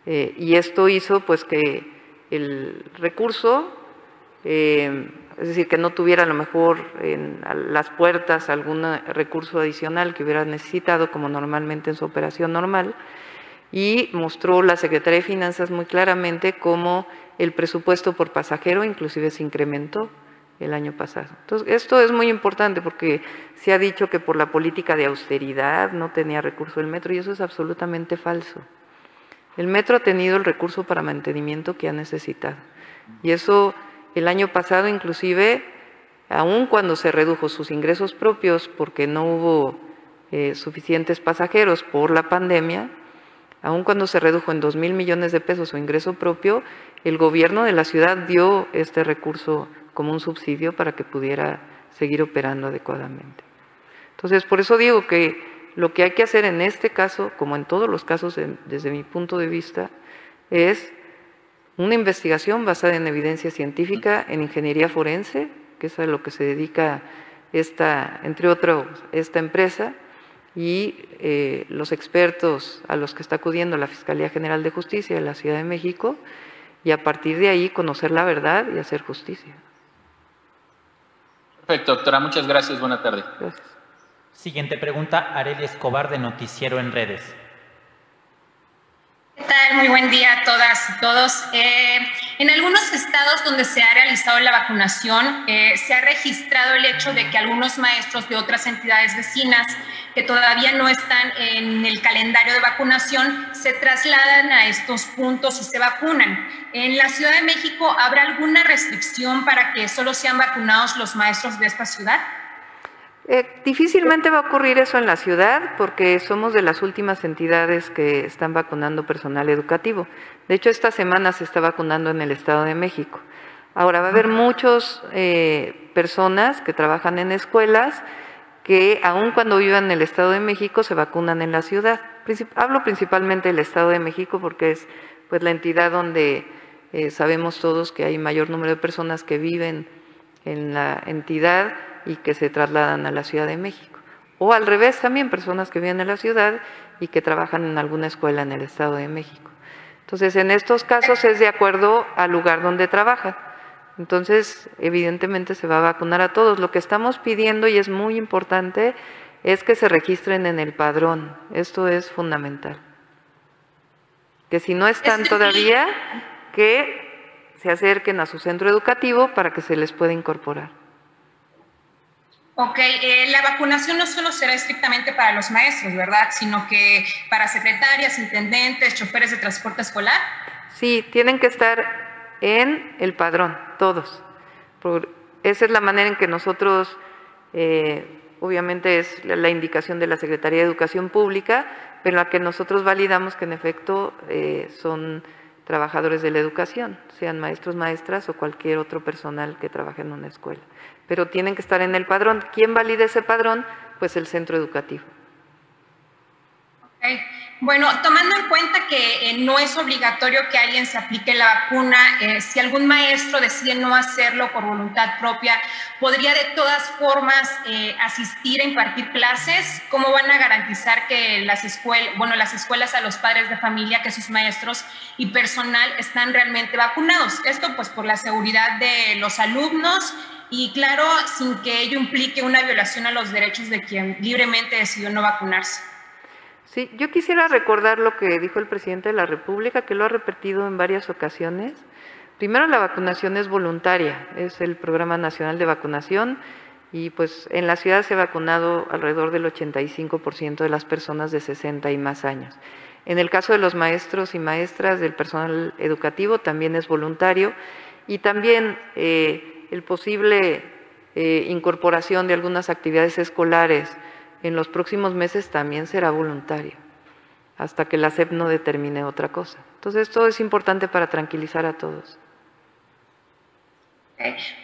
Y esto hizo pues que el recurso, es decir, que no tuviera a lo mejor en las puertas algún recurso adicional que hubiera necesitado, como normalmente en su operación normal, y mostró la Secretaría de Finanzas muy claramente cómo el presupuesto por pasajero inclusive se incrementó el año pasado. Entonces, esto es muy importante porque se ha dicho que por la política de austeridad no tenía recurso el metro, y eso es absolutamente falso. El metro ha tenido el recurso para mantenimiento que ha necesitado, y eso el año pasado inclusive, aun cuando se redujo sus ingresos propios porque no hubo suficientes pasajeros por la pandemia, aun cuando se redujo en 2,000 millones de pesos su ingreso propio, el gobierno de la ciudad dio este recurso como un subsidio para que pudiera seguir operando adecuadamente. Entonces, por eso digo que lo que hay que hacer en este caso, como en todos los casos desde mi punto de vista, es una investigación basada en evidencia científica, en ingeniería forense, que es a lo que se dedica entre otros, esta empresa, y los expertos a los que está acudiendo la Fiscalía General de Justicia de la Ciudad de México, y a partir de ahí conocer la verdad y hacer justicia. Perfecto, doctora, muchas gracias, buena tarde. Gracias. Siguiente pregunta, Arely Escobar, de Noticiero en Redes. ¿Qué tal? Muy buen día a todas y todos. En algunos estados donde se ha realizado la vacunación, se ha registrado el hecho de que algunos maestros de otras entidades vecinas que todavía no están en el calendario de vacunación se trasladan a estos puntos y se vacunan. ¿En la Ciudad de México habrá alguna restricción para que solo sean vacunados los maestros de esta ciudad? Difícilmente va a ocurrir eso en la ciudad porque somos de las últimas entidades que están vacunando personal educativo. De hecho, esta semana se está vacunando en el Estado de México. Ahora, va a haber muchas personas que trabajan en escuelas que aun cuando vivan en el Estado de México se vacunan en la ciudad. Hablo principalmente del Estado de México porque es pues la entidad donde sabemos todos que hay mayor número de personas que viven en la entidad y que se trasladan a la Ciudad de México. O al revés también, personas que viven en la ciudad y que trabajan en alguna escuela en el Estado de México. Entonces, en estos casos es de acuerdo al lugar donde trabajan. Entonces, evidentemente se va a vacunar a todos. Lo que estamos pidiendo, y es muy importante, es que se registren en el padrón. Esto es fundamental. Que si no están todavía, que se acerquen a su centro educativo para que se les pueda incorporar. Ok, la vacunación no solo será estrictamente para los maestros, ¿verdad? Sino que para secretarias, intendentes, choferes de transporte escolar. Sí, tienen que estar en el padrón, todos. Esa es la manera en que nosotros, obviamente es la indicación de la Secretaría de Educación Pública, pero la que nosotros validamos que en efecto son trabajadores de la educación, sean maestros, maestras o cualquier otro personal que trabaje en una escuela. Pero tienen que estar en el padrón. ¿Quién valida ese padrón? Pues el centro educativo. Okay. Bueno, tomando en cuenta que no es obligatorio que alguien se aplique la vacuna, si algún maestro decide no hacerlo por voluntad propia, ¿podría de todas formas asistir a impartir clases? ¿Cómo van a garantizar que las escuelas a los padres de familia, que sus maestros y personal están realmente vacunados? Esto pues por la seguridad de los alumnos y claro, sin que ello implique una violación a los derechos de quien libremente decidió no vacunarse. Sí, yo quisiera recordar lo que dijo el presidente de la República, que lo ha repetido en varias ocasiones. Primero, la vacunación es voluntaria, es el Programa Nacional de Vacunación y pues en la ciudad se ha vacunado alrededor del 85% de las personas de 60 y más años. En el caso de los maestros y maestras del personal educativo también es voluntario y también el posible incorporación de algunas actividades escolares en los próximos meses también será voluntario, hasta que la SEP no determine otra cosa. Entonces, esto es importante para tranquilizar a todos.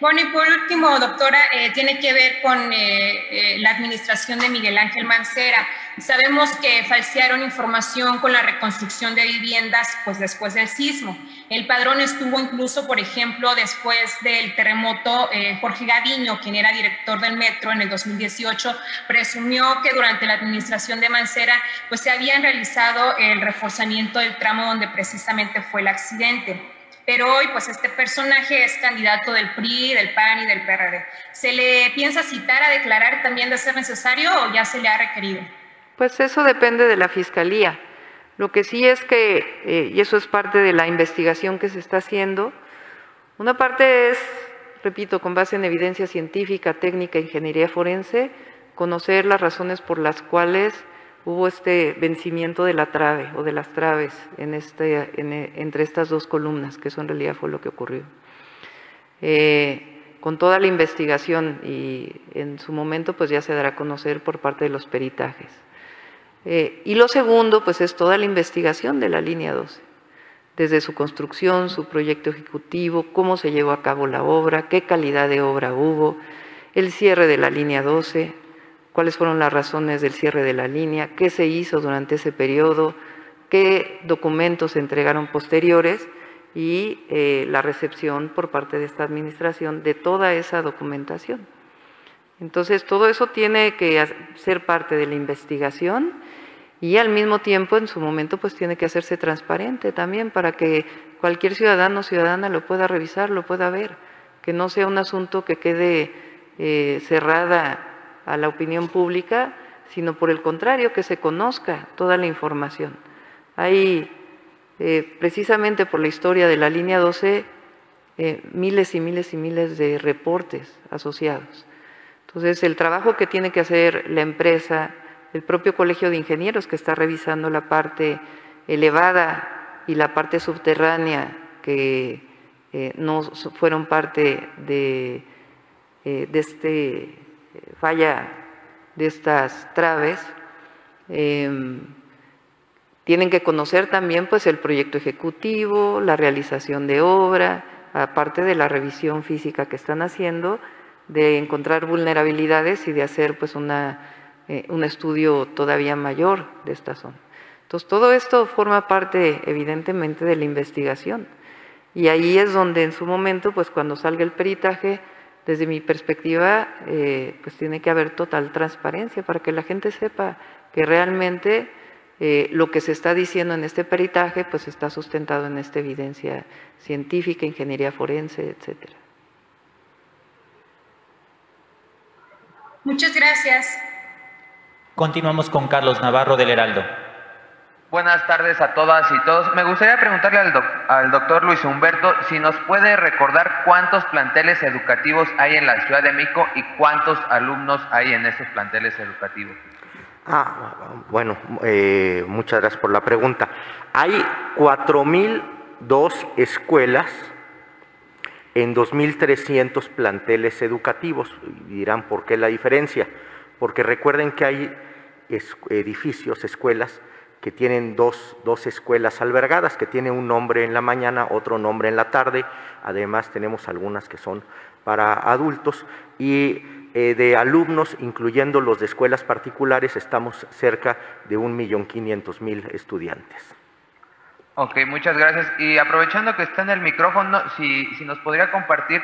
Bueno, y por último, doctora, tiene que ver con la administración de Miguel Ángel Mancera. Sabemos que falsearon información con la reconstrucción de viviendas pues, después del sismo. El padrón estuvo incluso, por ejemplo, después del terremoto, Jorge Gaviño, quien era director del metro en el 2018, presumió que durante la administración de Mancera pues, se habían realizado el reforzamiento del tramo donde precisamente fue el accidente. Pero hoy, pues, este personaje es candidato del PRI, del PAN y del PRD. ¿Se le piensa citar a declarar también de ser necesario o ya se le ha requerido? Pues eso depende de la Fiscalía. Lo que sí es que, y eso es parte de la investigación que se está haciendo, una parte es, repito, con base en evidencia científica, técnica, ingeniería forense, conocer las razones por las cuales hubo este vencimiento de la trave o de las traves entre estas dos columnas, que eso en realidad fue lo que ocurrió. Con toda la investigación y en su momento pues ya se dará a conocer por parte de los peritajes. Y lo segundo pues es toda la investigación de la línea 12, desde su construcción, su proyecto ejecutivo, cómo se llevó a cabo la obra, qué calidad de obra hubo, el cierre de la línea 12, cuáles fueron las razones del cierre de la línea, qué se hizo durante ese periodo, qué documentos se entregaron posteriores y la recepción por parte de esta administración de toda esa documentación. Entonces, todo eso tiene que ser parte de la investigación y al mismo tiempo, en su momento, pues tiene que hacerse transparente también para que cualquier ciudadano o ciudadana lo pueda revisar, lo pueda ver, que no sea un asunto que quede cerrada a la opinión pública, sino por el contrario, que se conozca toda la información. Hay, precisamente por la historia de la línea 12, miles y miles y miles de reportes asociados. Entonces, el trabajo que tiene que hacer la empresa, el propio Colegio de Ingenieros que está revisando la parte elevada y la parte subterránea que no fueron parte de falla de estas traves, tienen que conocer también pues el proyecto ejecutivo, la realización de obra, aparte de la revisión física que están haciendo, de encontrar vulnerabilidades y de hacer pues un estudio todavía mayor de esta zona. Entonces todo esto forma parte evidentemente de la investigación y ahí es donde en su momento pues cuando salga el peritaje, desde mi perspectiva, pues tiene que haber total transparencia para que la gente sepa que realmente lo que se está diciendo en este peritaje pues está sustentado en esta evidencia científica, ingeniería forense, etcétera. Muchas gracias. Continuamos con Carlos Navarro del Heraldo. Buenas tardes a todas y todos. Me gustaría preguntarle al doctor Luis Humberto si nos puede recordar cuántos planteles educativos hay en la Ciudad de México y cuántos alumnos hay en esos planteles educativos. Bueno, muchas gracias por la pregunta. Hay 4.002 escuelas en 2.300 planteles educativos. Dirán, ¿por qué la diferencia? Porque recuerden que hay edificios, escuelas, que tienen dos escuelas albergadas, que tiene un nombre en la mañana, otro nombre en la tarde. Además tenemos algunas que son para adultos y de alumnos, incluyendo los de escuelas particulares, estamos cerca de 1.500.000 estudiantes. Ok, muchas gracias. Y aprovechando que está en el micrófono, si nos podría compartir,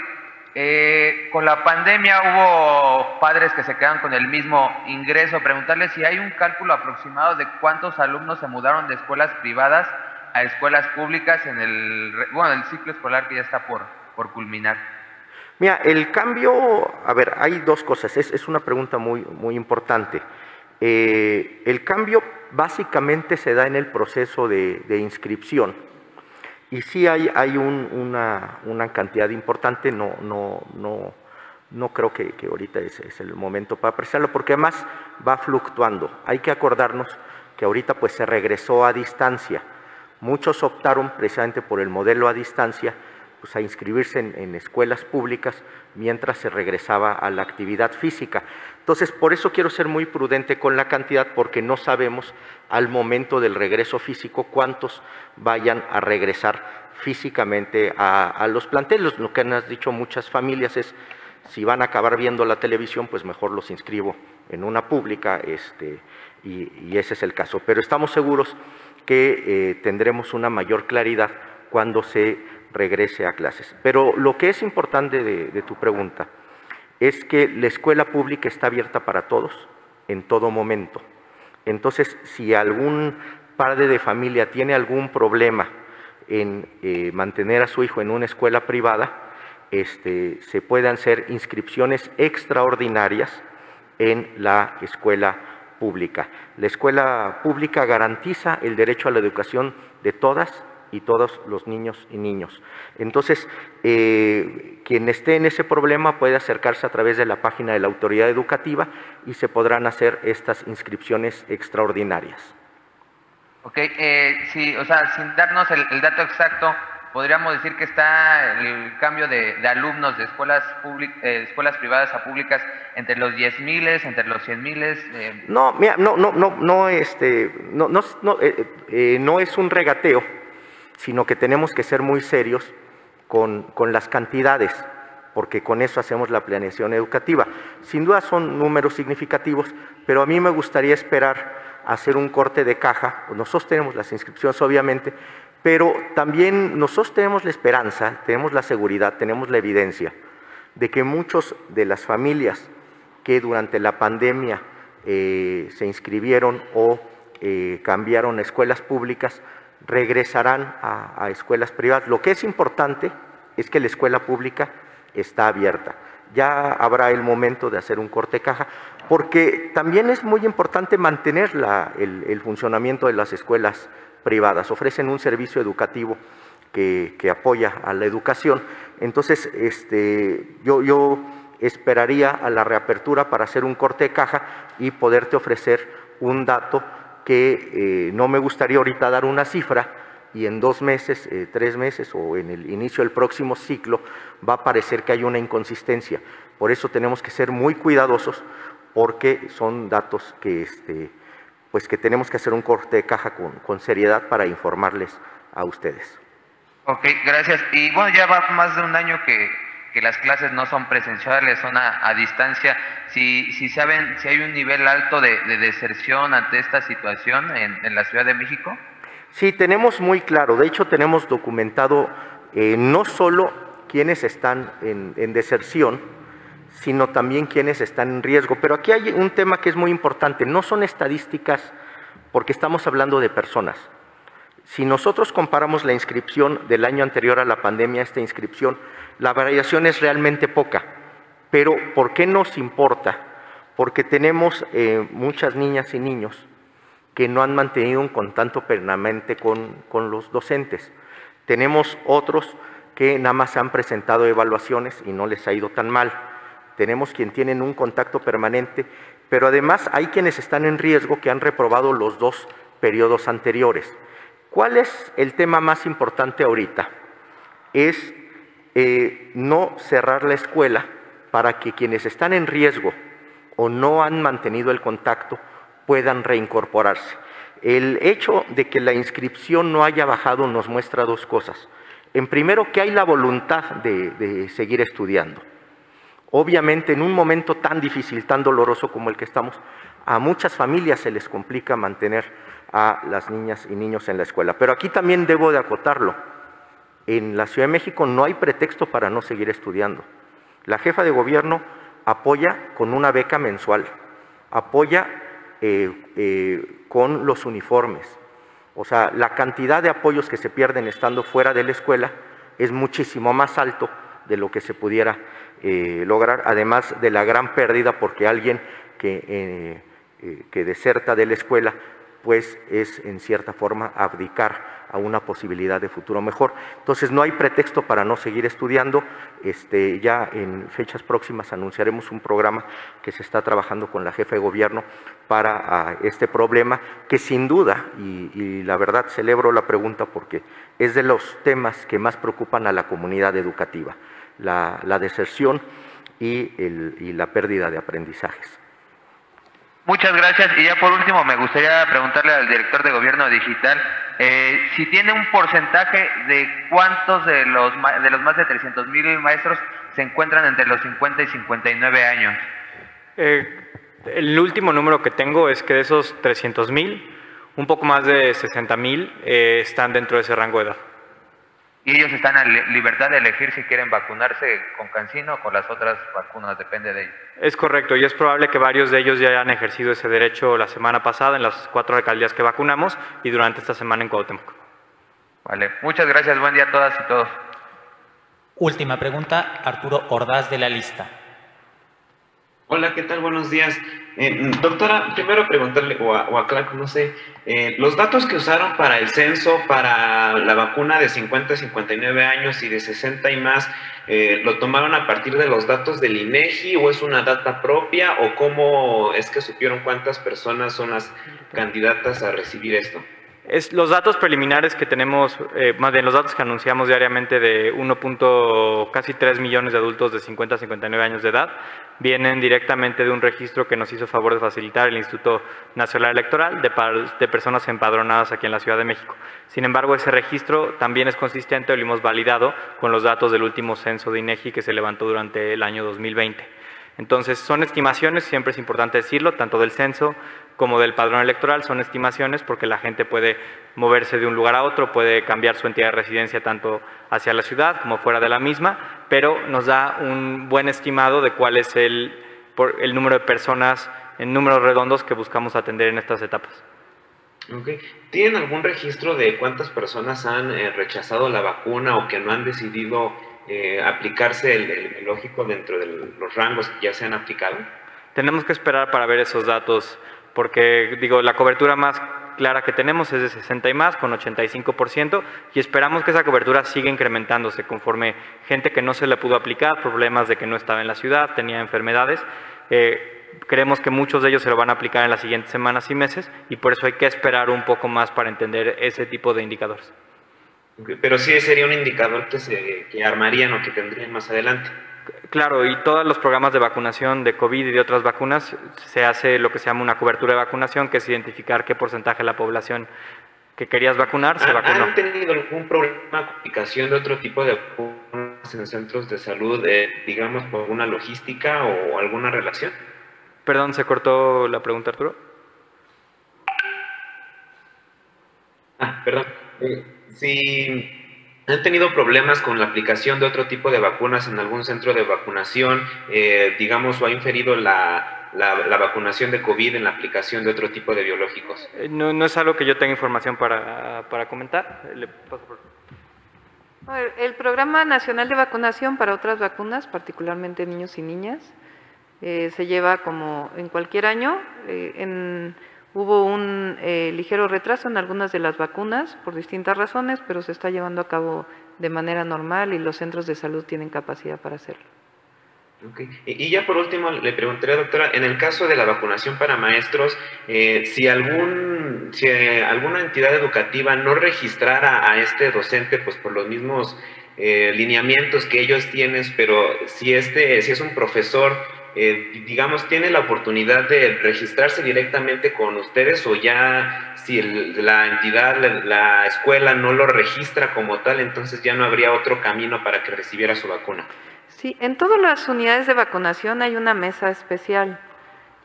con la pandemia hubo padres que se quedan con el mismo ingreso. Preguntarle si hay un cálculo aproximado de cuántos alumnos se mudaron de escuelas privadas a escuelas públicas en el ciclo escolar que ya está por culminar. Mira, el cambio, a ver, hay dos cosas, es una pregunta muy importante. El cambio básicamente se da en el proceso de inscripción. Y sí hay una cantidad importante, no creo que ahorita es el momento para apreciarlo, porque además va fluctuando. Hay que acordarnos que ahorita pues se regresó a distancia. Muchos optaron precisamente por el modelo a distancia pues, a inscribirse en escuelas públicas mientras se regresaba a la actividad física. Entonces, por eso quiero ser muy prudente con la cantidad, porque no sabemos al momento del regreso físico cuántos vayan a regresar físicamente a los planteles. Lo que han dicho muchas familias es, si van a acabar viendo la televisión, pues mejor los inscribo en una pública, y ese es el caso. Pero estamos seguros que tendremos una mayor claridad cuando se regrese a clases. Pero lo que es importante de tu pregunta es que la escuela pública está abierta para todos en todo momento. Entonces, si algún padre de familia tiene algún problema en mantener a su hijo en una escuela privada, se pueden hacer inscripciones extraordinarias en la escuela pública. La escuela pública garantiza el derecho a la educación de todas y todos los niños y niños. Entonces, quien esté en ese problema puede acercarse a través de la página de la autoridad educativa y se podrán hacer estas inscripciones extraordinarias. Ok, sí, o sea, sin darnos el dato exacto, podríamos decir que está el cambio de alumnos de escuelas privadas a públicas entre los 10,000, entre los 100,000. No, mira, no es un regateo, sino que tenemos que ser muy serios con las cantidades, porque con eso hacemos la planeación educativa. Sin duda son números significativos, pero a mí me gustaría esperar a hacer un corte de caja. Nosotros tenemos las inscripciones, obviamente, pero también nosotros tenemos la esperanza, tenemos la seguridad, tenemos la evidencia de que muchos de las familias que durante la pandemia se inscribieron o cambiaron a escuelas públicas, regresarán a escuelas privadas. Lo que es importante es que la escuela pública está abierta. Ya habrá el momento de hacer un corte de caja, porque también es muy importante mantener el funcionamiento de las escuelas privadas. Ofrecen un servicio educativo que apoya a la educación. Entonces, yo esperaría a la reapertura para hacer un corte de caja y poderte ofrecer un dato que no me gustaría ahorita dar una cifra, y en 2 meses, 3 meses o en el inicio del próximo ciclo va a parecer que hay una inconsistencia. Por eso tenemos que ser muy cuidadosos, porque son datos que, pues que tenemos que hacer un corte de caja con seriedad para informarles a ustedes. Ok, gracias. Y bueno, ya va más de un año que las clases no son presenciales, son a distancia. Si saben si hay un nivel alto de deserción ante esta situación en la Ciudad de México. Sí, tenemos muy claro. De hecho, tenemos documentado no solo quienes están en deserción, sino también quienes están en riesgo. Pero aquí hay un tema que es muy importante. No son estadísticas, porque estamos hablando de personas. Si nosotros comparamos la inscripción del año anterior a la pandemia, esta inscripción, la variación es realmente poca. Pero ¿por qué nos importa? Porque tenemos muchas niñas y niños que no han mantenido un contacto permanente con los docentes. Tenemos otros que nada más han presentado evaluaciones y no les ha ido tan mal. Tenemos quienes tienen un contacto permanente, pero además hay quienes están en riesgo que han reprobado los 2 periodos anteriores. ¿Cuál es el tema más importante ahorita? Es no cerrar la escuela para que quienes están en riesgo o no han mantenido el contacto puedan reincorporarse. El hecho de que la inscripción no haya bajado nos muestra 2 cosas. En primero, que hay la voluntad de seguir estudiando. Obviamente, en un momento tan difícil, tan doloroso como el que estamos, a muchas familias se les complica mantener a las niñas y niños en la escuela. Pero aquí también debo de acotarlo. En la Ciudad de México no hay pretexto para no seguir estudiando. La jefa de gobierno apoya con una beca mensual, apoya con los uniformes. O sea, la cantidad de apoyos que se pierden estando fuera de la escuela es muchísimo más alto de lo que se pudiera lograr, además de la gran pérdida, porque alguien que deserta de la escuela, pues es en cierta forma abdicar a una posibilidad de futuro mejor. Entonces no hay pretexto para no seguir estudiando. Ya en fechas próximas anunciaremos un programa que se está trabajando con la jefa de gobierno para este problema, que sin duda, y la verdad celebro la pregunta porque es de los temas que más preocupan a la comunidad educativa, la deserción y la pérdida de aprendizajes. Muchas gracias. Y ya por último me gustaría preguntarle al director de Gobierno Digital si tiene un porcentaje de cuántos de los más de 300,000 maestros se encuentran entre los 50 y 59 años. El último número que tengo es que de esos 300,000, un poco más de 60,000 están dentro de ese rango de edad. Y ellos están en libertad de elegir si quieren vacunarse con CanSino o con las otras vacunas, depende de ellos. Es correcto, y es probable que varios de ellos ya hayan ejercido ese derecho la semana pasada en las 4 alcaldías que vacunamos y durante esta semana en Cuauhtémoc. Vale, muchas gracias, buen día a todas y todos. Última pregunta, Arturo Ordaz de La Lista. Hola, ¿qué tal? Buenos días. Doctora, primero preguntarle, o a Clark, no sé, los datos que usaron para el censo, para la vacuna de 50 a 59 años y de 60 y más, ¿lo tomaron a partir de los datos del INEGI o es una data propia o cómo es que supieron cuántas personas son las candidatas a recibir esto? Los datos preliminares que tenemos, más bien los datos que anunciamos diariamente de casi 3 millones de adultos de 50 a 59 años de edad, vienen directamente de un registro que nos hizo favor de facilitar el Instituto Nacional Electoral de personas empadronadas aquí en la Ciudad de México. Sin embargo, ese registro también es consistente, lo hemos validado con los datos del último censo de INEGI que se levantó durante el año 2020. Entonces, son estimaciones, siempre es importante decirlo, tanto del censo como del padrón electoral, son estimaciones porque la gente puede moverse de un lugar a otro, puede cambiar su entidad de residencia tanto hacia la ciudad como fuera de la misma, pero nos da un buen estimado de cuál es el número de personas en números redondos que buscamos atender en estas etapas. Okay. ¿Tienen algún registro de cuántas personas han rechazado la vacuna o que no han decidido aplicarse el biológico dentro de los rangos que ya se han aplicado? Tenemos que esperar para ver esos datos, porque la cobertura más clara que tenemos es de 60 y más, con 85%, y esperamos que esa cobertura siga incrementándose conforme gente que no se le pudo aplicar, problemas de que no estaba en la ciudad, tenía enfermedades. Creemos que muchos de ellos se lo van a aplicar en las siguientes semanas y meses, y por eso hay que esperar un poco más para entender ese tipo de indicadores. Pero sí sería un indicador que armarían o que tendrían más adelante. Claro, y todos los programas de vacunación de COVID y de otras vacunas se hace lo que se llama una cobertura de vacunación, que es identificar qué porcentaje de la población que querías vacunar se vacunó. ¿Han tenido algún problema con aplicación de otro tipo de vacunas en centros de salud, digamos, por alguna logística o alguna relación? Perdón, ¿se cortó la pregunta, Arturo? Perdón. Sí. ¿Han tenido problemas con la aplicación de otro tipo de vacunas en algún centro de vacunación, digamos, o ha inferido la vacunación de COVID en la aplicación de otro tipo de biológicos? No es algo que yo tenga información para comentar. Le paso por... El Programa Nacional de Vacunación para otras vacunas, particularmente niños y niñas, se lleva como en cualquier año. Hubo un ligero retraso en algunas de las vacunas por distintas razones, pero se está llevando a cabo de manera normal y los centros de salud tienen capacidad para hacerlo. Okay. Y ya por último le preguntaría, doctora, en el caso de la vacunación para maestros, si alguna entidad educativa no registrara a este docente, pues por los mismos lineamientos que ellos tienen, pero si es un profesor, digamos, ¿tiene la oportunidad de registrarse directamente con ustedes o ya si la entidad, la escuela no lo registra como tal, entonces ya no habría otro camino para que recibiera su vacuna? Sí, en todas las unidades de vacunación hay una mesa especial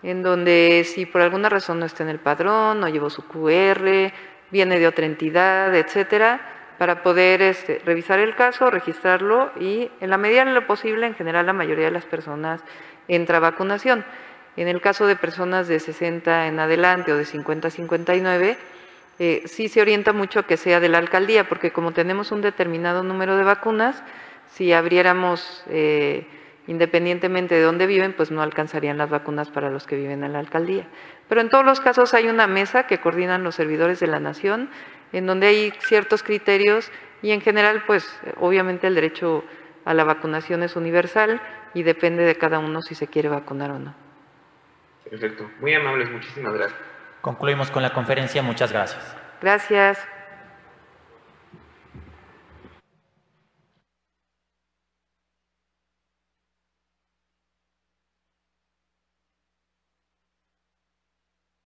en donde si por alguna razón no está en el padrón, no llevó su QR, viene de otra entidad, etcétera, para poder revisar el caso, registrarlo y en la medida de lo posible, en general la mayoría de las personas entra a vacunación. En el caso de personas de 60 en adelante o de 50 a 59, sí se orienta mucho que sea de la alcaldía, porque como tenemos un determinado número de vacunas, si abriéramos independientemente de dónde viven, pues no alcanzarían las vacunas para los que viven en la alcaldía. Pero en todos los casos hay una mesa que coordinan los servidores de la Nación, en donde hay ciertos criterios y en general, pues obviamente el derecho a la vacunación es universal y depende de cada uno si se quiere vacunar o no. Perfecto. Muy amables, muchísimas gracias. Concluimos con la conferencia. Muchas gracias. Gracias.